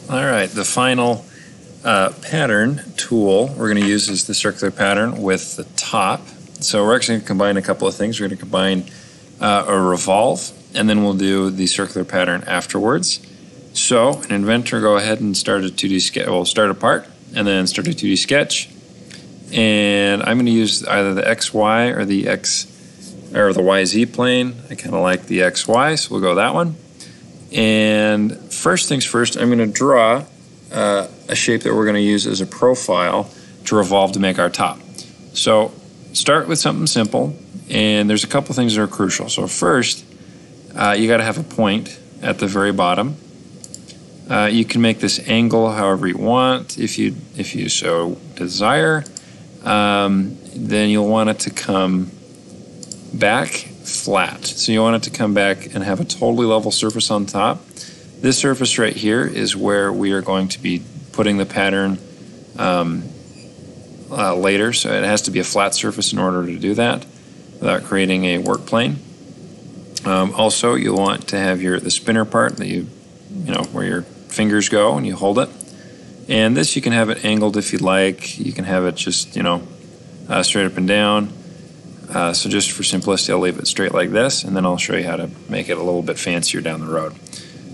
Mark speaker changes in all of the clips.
Speaker 1: All right, the final pattern tool we're going to use is the circular pattern with the top. So we're actually going to combine a couple of things. We're going to combine a revolve, and then we'll do the circular pattern afterwards. So in Inventor, go ahead and start a 2D sketch. We'll start a part and then start a 2D sketch. And I'm going to use either the XY or the YZ plane. I kind of like the XY, so we'll go that one. And first things first, I'm going to draw a shape that we're going to use as a profile to revolve to make our top. So start with something simple, and there's a couple things that are crucial. So first, you got to have a point at the very bottom. You can make this angle however you want if you so desire. Then you'll want it to come back flat. So you want it to come back and have a totally level surface on top. This surface right here is where we are going to be putting the pattern later. So it has to be a flat surface in order to do that without creating a work plane. Also, you'll want to have the spinner part that you know where your fingers go and you hold it. And this you can have it angled if you'd like. You can have it just straight up and down. So just for simplicity, I'll leave it straight like this, and then I'll show you how to make it a little bit fancier down the road.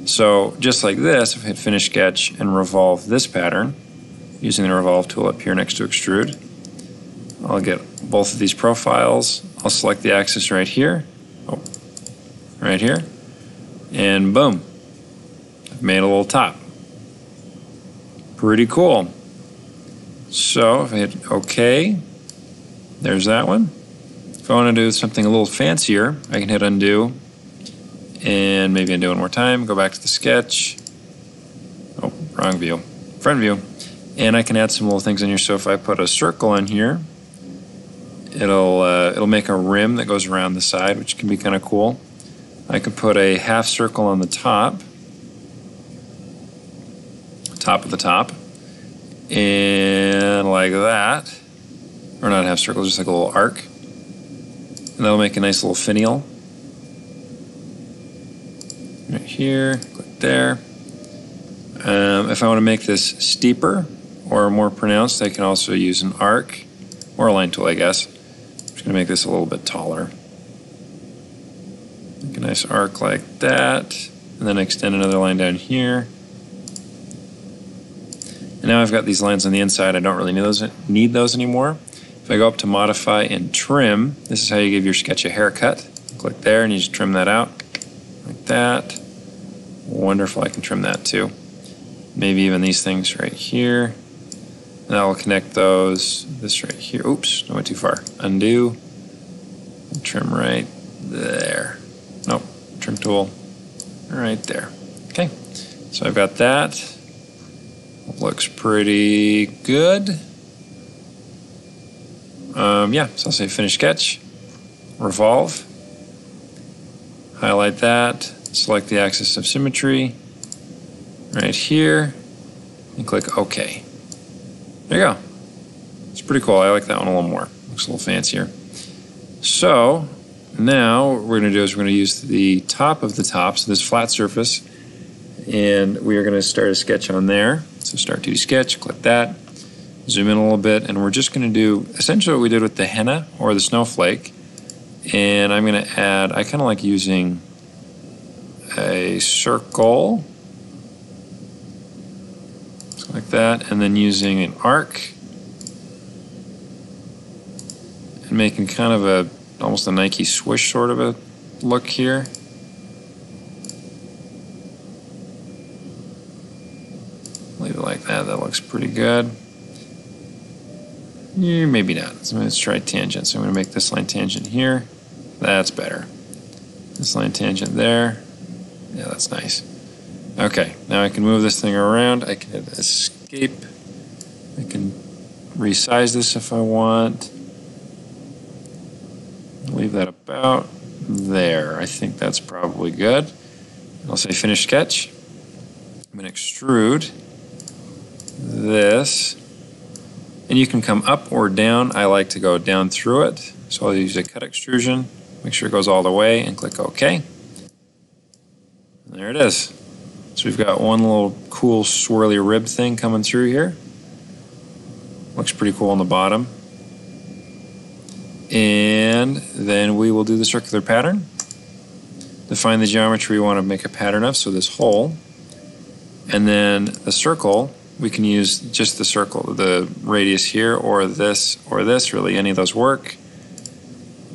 Speaker 1: So just like this, if I hit Finish Sketch and revolve this pattern, using the Revolve tool up here next to Extrude, I'll get both of these profiles. I'll select the axis right here, right here, and boom, I've made a little top. Pretty cool. So if I hit OK, there's that one. If I want to do something a little fancier, I can hit undo and maybe undo one more time, go back to the sketch. Oh, wrong view, front view. And I can add some little things in here. So if I put a circle in here, it'll make a rim that goes around the side, which can be kind of cool. I could put a half circle on the top of the top, and like that, or not half circle, just like a little arc. And that'll make a nice little finial. Right here, click there. If I want to make this steeper or more pronounced, I can also use an arc or a line tool, I guess. I'm just going to make this a little bit taller. Make a nice arc like that, and then extend another line down here. And now I've got these lines on the inside. I don't really need those anymore. If I go up to Modify and Trim, this is how you give your sketch a haircut. Click there and you just trim that out like that. Wonderful, I can trim that too. Maybe even these things right here. And I will connect those, this right here. Oops, I went too far. Undo, and trim right there. Nope, trim tool right there. Okay, so I've got that. Looks pretty good. Yeah, so I'll say Finish Sketch, Revolve, highlight that, select the axis of symmetry right here, and click OK. There you go. It's pretty cool. I like that one a little more. Looks a little fancier. So now what we're going to do is we're going to use the top of the top, so this flat surface, and we are going to start a sketch on there. So start 2D sketch, click that, zoom in a little bit, and we're just going to do essentially what we did with the henna or the snowflake. And I'm going to add, I kind of like using a circle, like that, and then using an arc and making kind of almost a Nike swoosh sort of a look here. Leave it like that. That looks pretty good. Yeah, maybe not. So let's try tangent. So I'm going to make this line tangent here. That's better. This line tangent there. Yeah, that's nice. Okay, now I can move this thing around. I can hit escape. I can resize this if I want. Leave that about there. I think that's probably good. I'll say Finish Sketch. I'm going to extrude this. And you can come up or down. I like to go down through it. So I'll use a cut extrusion. Make sure it goes all the way and click OK. And there it is. It's So we've got one little cool swirly rib thing coming through here. Looks pretty cool on the bottom. And then we will do the circular pattern. Define the geometry we want to make a pattern of, so this hole. And then the circle, we can use just the circle, the radius here, or this, really any of those work.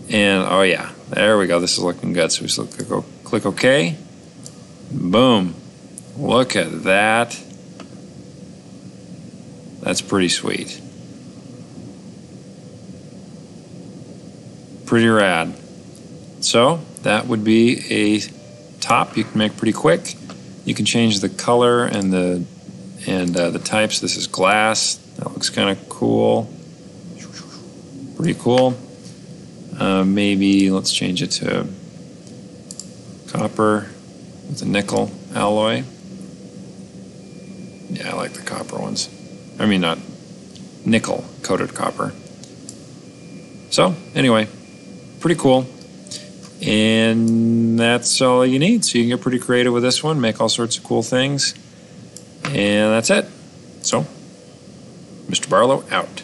Speaker 1: And oh yeah, there we go, this is looking good. So we just click OK. Boom. Look at that. That's pretty sweet. Pretty rad. So that would be a top you can make pretty quick. You can change the color and the types. This is glass. That looks kind of cool. Pretty cool. Maybe let's change it to copper with a nickel alloy. Yeah, I like the copper ones. I mean, not nickel coated copper. So anyway, pretty cool. And that's all you need. So you can get pretty creative with this one, make all sorts of cool things. And that's it. So, Mr. Barlow out.